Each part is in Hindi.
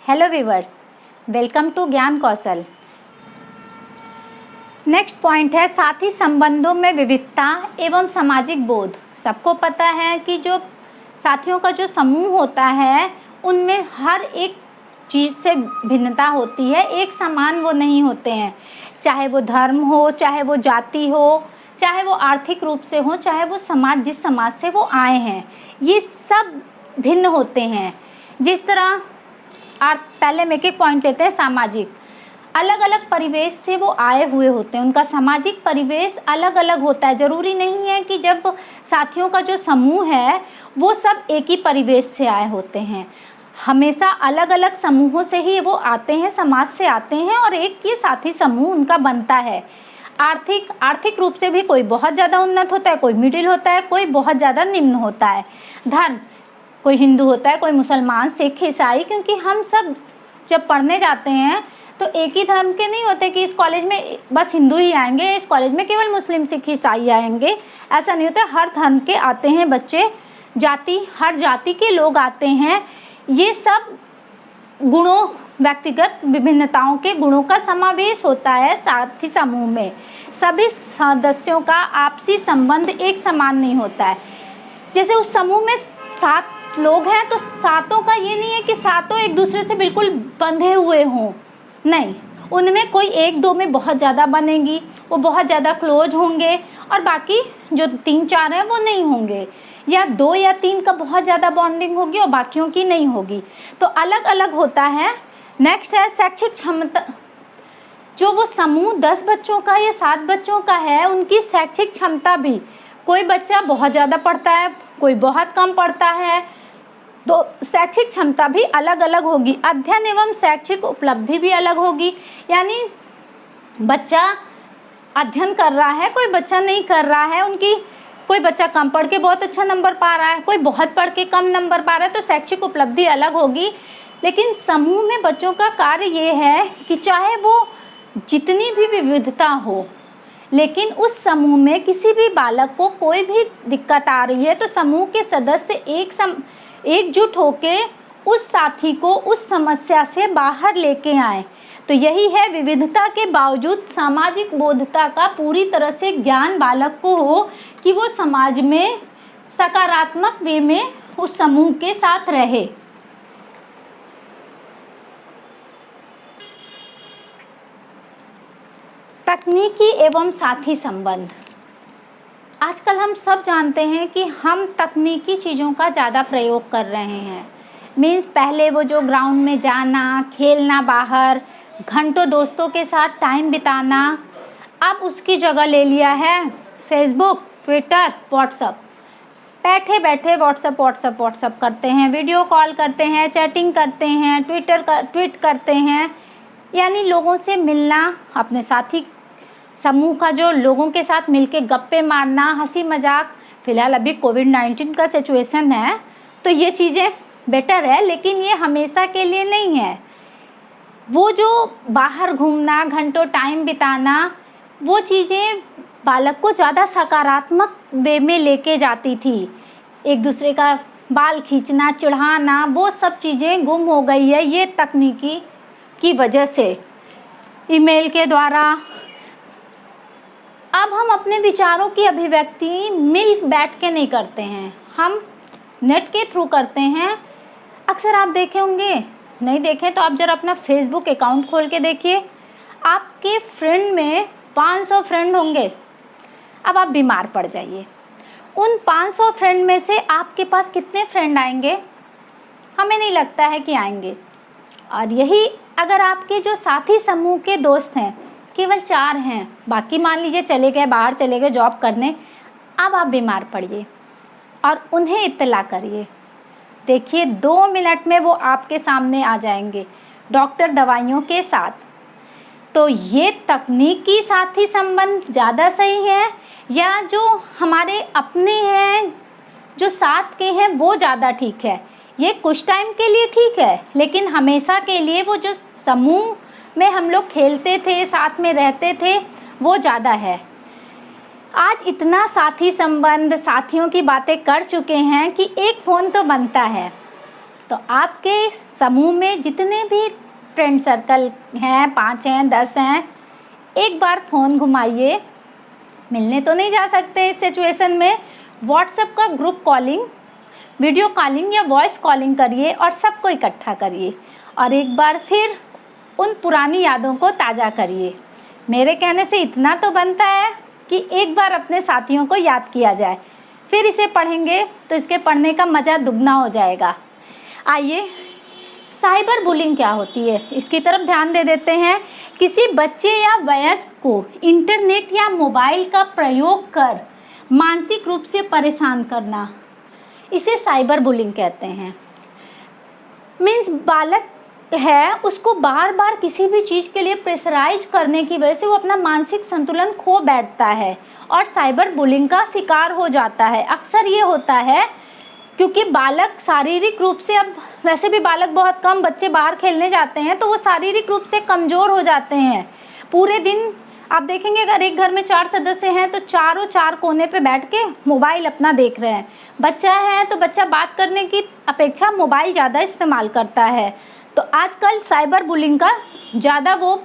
हेलो व्यूअर्स, वेलकम टू ज्ञान कौशल। नेक्स्ट पॉइंट है साथी संबंधों में विविधता एवं सामाजिक बोध। सबको पता है कि जो साथियों का जो समूह होता है उनमें हर एक चीज़ से भिन्नता होती है, एक समान वो नहीं होते हैं। चाहे वो धर्म हो, चाहे वो जाति हो, चाहे वो आर्थिक रूप से हो, चाहे वो समाज जिस समाज से वो आए हैं, ये सब भिन्न होते हैं। जिस तरह पहले हम एक पॉइंट लेते हैं सामाजिक। अलग अलग परिवेश से वो आए हुए होते हैं, उनका सामाजिक परिवेश अलग अलग होता है। ज़रूरी नहीं है कि जब साथियों का जो समूह है वो सब एक ही परिवेश से आए होते हैं। हमेशा अलग अलग समूहों से ही वो आते हैं, समाज से आते हैं और एक ये साथी समूह उनका बनता है। आर्थिक रूप से भी कोई बहुत ज़्यादा उन्नत होता है, कोई मिडिल होता है, कोई बहुत ज़्यादा निम्न होता है। धर्म, कोई हिंदू होता है, कोई मुसलमान, सिख, ईसाई, क्योंकि हम सब जब पढ़ने जाते हैं तो एक ही धर्म के नहीं होते कि इस कॉलेज में बस हिंदू ही आएंगे, इस कॉलेज में केवल मुस्लिम, सिख, ईसाई आएंगे, ऐसा नहीं होता। हर धर्म के आते हैं बच्चे, हर जाति के लोग आते हैं। ये सब गुणों, व्यक्तिगत विभिन्नताओं के गुणों का समावेश होता है साथी समूह में। सभी सदस्यों का आपसी संबंध एक समान नहीं होता है। जैसे उस समूह में 7 लोग हैं तो सातों का ये नहीं है कि सातों एक दूसरे से बिल्कुल बंधे हुए हों, नहीं, उनमें कोई 1-2 में बहुत ज़्यादा बनेंगी, वो बहुत ज़्यादा क्लोज होंगे और बाकी जो 3-4 हैं वो नहीं होंगे, या 2 या 3 का बहुत ज़्यादा बॉन्डिंग होगी और बाकियों की नहीं होगी। तो अलग अलग होता है। नेक्स्ट है शैक्षिक क्षमता। जो वो समूह 10 बच्चों का या 7 बच्चों का है, उनकी शैक्षिक क्षमता भी, कोई बच्चा बहुत ज़्यादा पढ़ता है, कोई बहुत कम पढ़ता है, तो शैक्षिक क्षमता भी अलग अलग होगी। अध्ययन एवं शैक्षिक उपलब्धि भी अलग होगी। यानी बच्चा अध्ययन कर रहा है, कोई बच्चा नहीं कर रहा है, कोई बच्चा कम पढ़ के बहुत अच्छा नंबर पा रहा है, कोई बहुत पढ़ के कम नंबर पा रहा है, तो शैक्षिक उपलब्धि अलग होगी। लेकिन समूह में बच्चों का कार्य ये है कि चाहे वो जितनी भी विविधता हो, लेकिन उस समूह में किसी भी बालक को कोई भी दिक्कत आ रही है तो समूह के सदस्य एकजुट होके उस साथी को उस समस्या से बाहर लेके आए। तो यही है विविधता के बावजूद सामाजिक बोधता का पूरी तरह से ज्ञान बालक को हो कि वो समाज में सकारात्मक वे में उस समूह के साथ रहे। तकनीकी एवं साथी संबंध। आजकल हम सब जानते हैं कि हम तकनीकी चीज़ों का ज़्यादा प्रयोग कर रहे हैं। मीन्स पहले वो जो ग्राउंड में जाना, खेलना, बाहर घंटों दोस्तों के साथ टाइम बिताना, अब उसकी जगह ले लिया है फेसबुक, ट्विटर, व्हाट्सअप। बैठे बैठे व्हाट्सअप करते हैं, वीडियो कॉल करते हैं, चैटिंग करते हैं, ट्वीट करते हैं। यानी लोगों से मिलना, अपने साथी समूह का जो लोगों के साथ मिलके गप्पे मारना, हंसी मजाक। फिलहाल अभी कोविड-19 का सिचुएशन है तो ये चीज़ें बेटर है, लेकिन ये हमेशा के लिए नहीं है। वो जो बाहर घूमना, घंटों टाइम बिताना, वो चीज़ें बालक को ज़्यादा सकारात्मक वे में लेके जाती थी। एक दूसरे का बाल खींचना, चिढ़ाना, वो सब चीज़ें गुम हो गई है ये तकनीकी की वजह से, ईमेल के द्वारा। अब हम अपने विचारों की अभिव्यक्ति मिल बैठ के नहीं करते हैं, हम नेट के थ्रू करते हैं। अक्सर आप देखे होंगे, नहीं देखें तो आप जरा अपना फेसबुक अकाउंट खोल के देखिए, आपके फ्रेंड में 500 फ्रेंड होंगे। अब आप बीमार पड़ जाइए, उन 500 फ्रेंड में से आपके पास कितने फ्रेंड आएंगे? हमें नहीं लगता है कि आएंगे। और यही अगर आपके जो साथी समूह के दोस्त हैं केवल 4 हैं, बाकी मान लीजिए चले गए, बाहर चले गए जॉब करने, अब आप बीमार पड़िए और उन्हें इत्तला करिए। देखिए 2 मिनट में वो आपके सामने आ जाएंगे डॉक्टर दवाइयों के साथ। तो ये तकनीकी साथी संबंध ज़्यादा सही है या जो हमारे अपने हैं, जो साथ के हैं, वो ज़्यादा ठीक है? ये कुछ टाइम के लिए ठीक है, लेकिन हमेशा के लिए वो जो समूह में हम लोग खेलते थे, साथ में रहते थे, वो ज़्यादा है। आज इतना साथी संबंध, साथियों की बातें कर चुके हैं कि एक फ़ोन तो बनता है। तो आपके समूह में जितने भी फ्रेंड सर्कल हैं, 5 हैं, 10 हैं, एक बार फ़ोन घुमाइए। मिलने तो नहीं जा सकते इस सिचुएशन में, व्हाट्सएप का ग्रुप कॉलिंग, वीडियो कॉलिंग या वॉइस कॉलिंग करिए और सबको इकट्ठा करिए और एक बार फिर उन पुरानी यादों को ताज़ा करिए। मेरे कहने से इतना तो बनता है कि एक बार अपने साथियों को याद किया जाए, फिर इसे पढ़ेंगे तो इसके पढ़ने का मज़ा दुगना हो जाएगा। आइए, साइबर बुलिंग क्या होती है इसकी तरफ ध्यान दे देते हैं। किसी बच्चे या वयस्क को इंटरनेट या मोबाइल का प्रयोग कर मानसिक रूप से परेशान करना, इसे साइबर बुलिंग कहते हैं। मीन्स बालक है, उसको बार बार किसी भी चीज़ के लिए प्रेशराइज करने की वजह से वो अपना मानसिक संतुलन खो बैठता है और साइबर बुलिंग का शिकार हो जाता है। अक्सर ये होता है क्योंकि बालक शारीरिक रूप से, अब वैसे भी बालक बहुत कम बच्चे बाहर खेलने जाते हैं, तो वो शारीरिक रूप से कमज़ोर हो जाते हैं। पूरे दिन आप देखेंगे अगर एक घर में 4 सदस्य हैं तो चारों 4 कोने पे बैठ के मोबाइल अपना देख रहे हैं। बच्चा है तो बच्चा बात करने की अपेक्षा मोबाइल ज़्यादा इस्तेमाल करता है। तो आजकल साइबर बुलिंग का ज़्यादा वो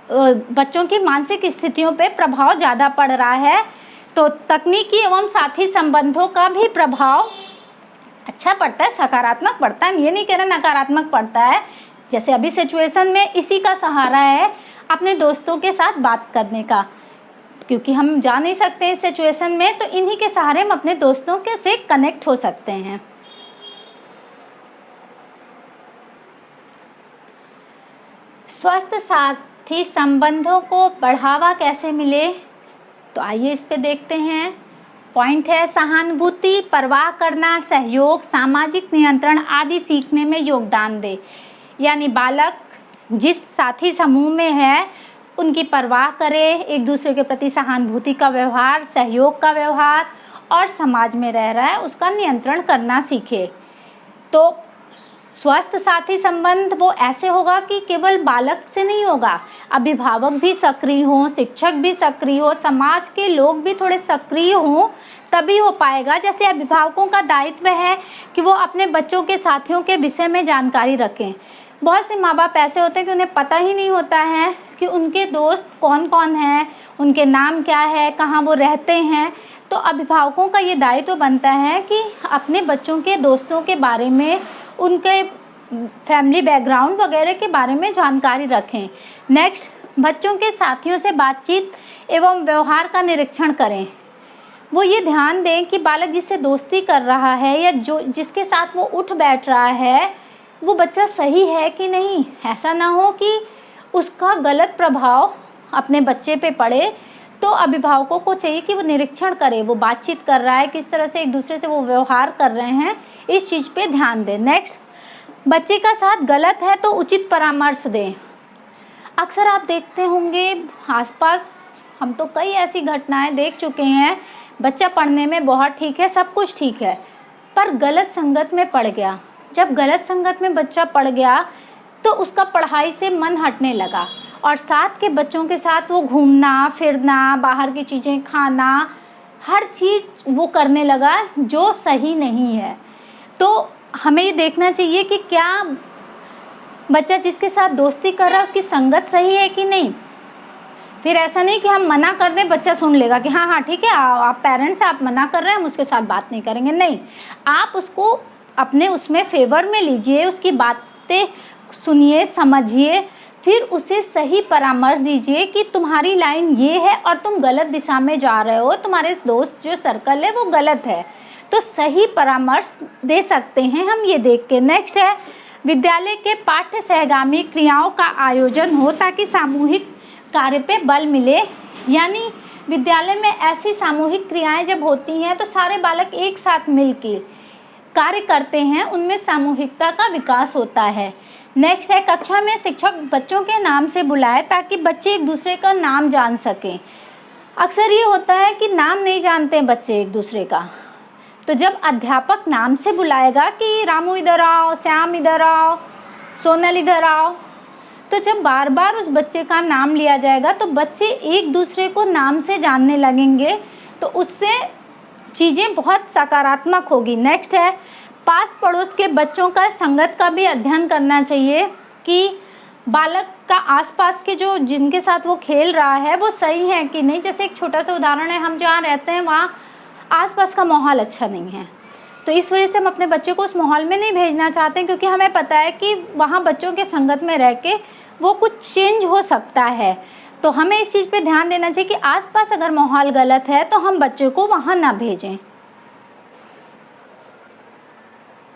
बच्चों की मानसिक स्थितियों पे प्रभाव ज़्यादा पड़ रहा है। तो तकनीकी एवं साथी संबंधों का भी प्रभाव अच्छा पड़ता है, सकारात्मक पड़ता है, ये नहीं कह रहे नकारात्मक पड़ता है। जैसे अभी सिचुएशन में इसी का सहारा है अपने दोस्तों के साथ बात करने का, क्योंकि हम जा नहीं सकते इस सिचुएशन में, तो इन्हीं के सहारे हम अपने दोस्तों के से कनेक्ट हो सकते हैं। स्वस्थ साथी संबंधों को बढ़ावा कैसे मिले, तो आइए इस पे देखते हैं। पॉइंट है सहानुभूति, परवाह करना, सहयोग, सामाजिक नियंत्रण आदि सीखने में योगदान दे। यानी बालक जिस साथी समूह में है उनकी परवाह करे, एक दूसरे के प्रति सहानुभूति का व्यवहार, सहयोग का व्यवहार और समाज में रह रहा है उसका नियंत्रण करना सीखे। तो स्वस्थ साथी संबंध वो ऐसे होगा कि केवल बालक से नहीं होगा, अभिभावक भी सक्रिय हों, शिक्षक भी सक्रिय हो, समाज के लोग भी थोड़े सक्रिय हों, तभी हो पाएगा। जैसे अभिभावकों का दायित्व है कि वो अपने बच्चों के साथियों के विषय में जानकारी रखें। बहुत से माँ बाप ऐसे होते हैं कि उन्हें पता ही नहीं होता है कि उनके दोस्त कौन कौन हैं, उनके नाम क्या है, कहाँ वो रहते हैं। तो अभिभावकों का ये दायित्व बनता है कि अपने बच्चों के दोस्तों के बारे में, उनके फैमिली बैकग्राउंड वगैरह के बारे में जानकारी रखें। नेक्स्ट, बच्चों के साथियों से बातचीत एवं व्यवहार का निरीक्षण करें। वो ये ध्यान दें कि बालक जिससे दोस्ती कर रहा है या जो जिसके साथ वो उठ बैठ रहा है वो बच्चा सही है कि नहीं। ऐसा ना हो कि उसका गलत प्रभाव अपने बच्चे पे पड़े। तो अभिभावकों को चाहिए कि वो निरीक्षण करे, वो बातचीत कर रहा है, किस तरह से एक दूसरे से वो व्यवहार कर रहे हैं, इस चीज़ पे ध्यान दें। नेक्स्ट, बच्चे का साथ गलत है तो उचित परामर्श दें। अक्सर आप देखते होंगे आसपास, हम तो कई ऐसी घटनाएं देख चुके हैं, बच्चा पढ़ने में बहुत ठीक है, सब कुछ ठीक है, पर गलत संगत में पड़ गया। जब गलत संगत में बच्चा पड़ गया तो उसका पढ़ाई से मन हटने लगा और साथ के बच्चों के साथ वो घूमना फिरना, बाहर की चीज़ें खाना, हर चीज़ वो करने लगा जो सही नहीं है। तो हमें ये देखना चाहिए कि क्या बच्चा जिसके साथ दोस्ती कर रहा है उसकी संगत सही है कि नहीं। फिर ऐसा नहीं कि हम मना कर दें, बच्चा सुन लेगा कि हाँ हाँ ठीक है, आप पेरेंट्स आप मना कर रहे हैं, हम उसके साथ बात नहीं करेंगे। नहीं, आप उसको अपने उसमें फेवर में लीजिए, उसकी बातें सुनिए, समझिए, फिर उसे सही परामर्श दीजिए कि तुम्हारी लाइन ये है और तुम गलत दिशा में जा रहे हो, तुम्हारे दोस्त जो सर्कल है वो गलत है। तो सही परामर्श दे सकते हैं हम ये देख के। नेक्स्ट है, विद्यालय के पाठ्य सहगामी क्रियाओं का आयोजन हो ताकि सामूहिक कार्य पे बल मिले। यानी विद्यालय में ऐसी सामूहिक क्रियाएं जब होती हैं तो सारे बालक एक साथ मिलकर कार्य करते हैं, उनमें सामूहिकता का विकास होता है। नेक्स्ट है, कक्षा में शिक्षक बच्चों के नाम से बुलाए ताकि बच्चे एक दूसरे का नाम जान सकें। अक्सर ये होता है कि नाम नहीं जानते बच्चे एक दूसरे का, तो जब अध्यापक नाम से बुलाएगा कि रामू इधर आओ, श्याम इधर आओ, सोनल इधर आओ, तो जब बार बार उस बच्चे का नाम लिया जाएगा तो बच्चे एक दूसरे को नाम से जानने लगेंगे, तो उससे चीज़ें बहुत सकारात्मक होगी। नेक्स्ट है, पास पड़ोस के बच्चों का संगत का भी अध्ययन करना चाहिए कि बालक का आसपास के जो जिनके साथ वो खेल रहा है वो सही है कि नहीं। जैसे एक छोटा सा उदाहरण है, हम जहाँ रहते हैं वहाँ आसपास का माहौल अच्छा नहीं है, तो इस वजह से हम अपने बच्चे को उस माहौल में नहीं भेजना चाहते, क्योंकि हमें पता है कि वहाँ बच्चों के संगत में रह के वो कुछ चेंज हो सकता है। तो हमें इस चीज़ पे ध्यान देना चाहिए कि आसपास अगर माहौल गलत है तो हम बच्चे को वहाँ ना भेजें।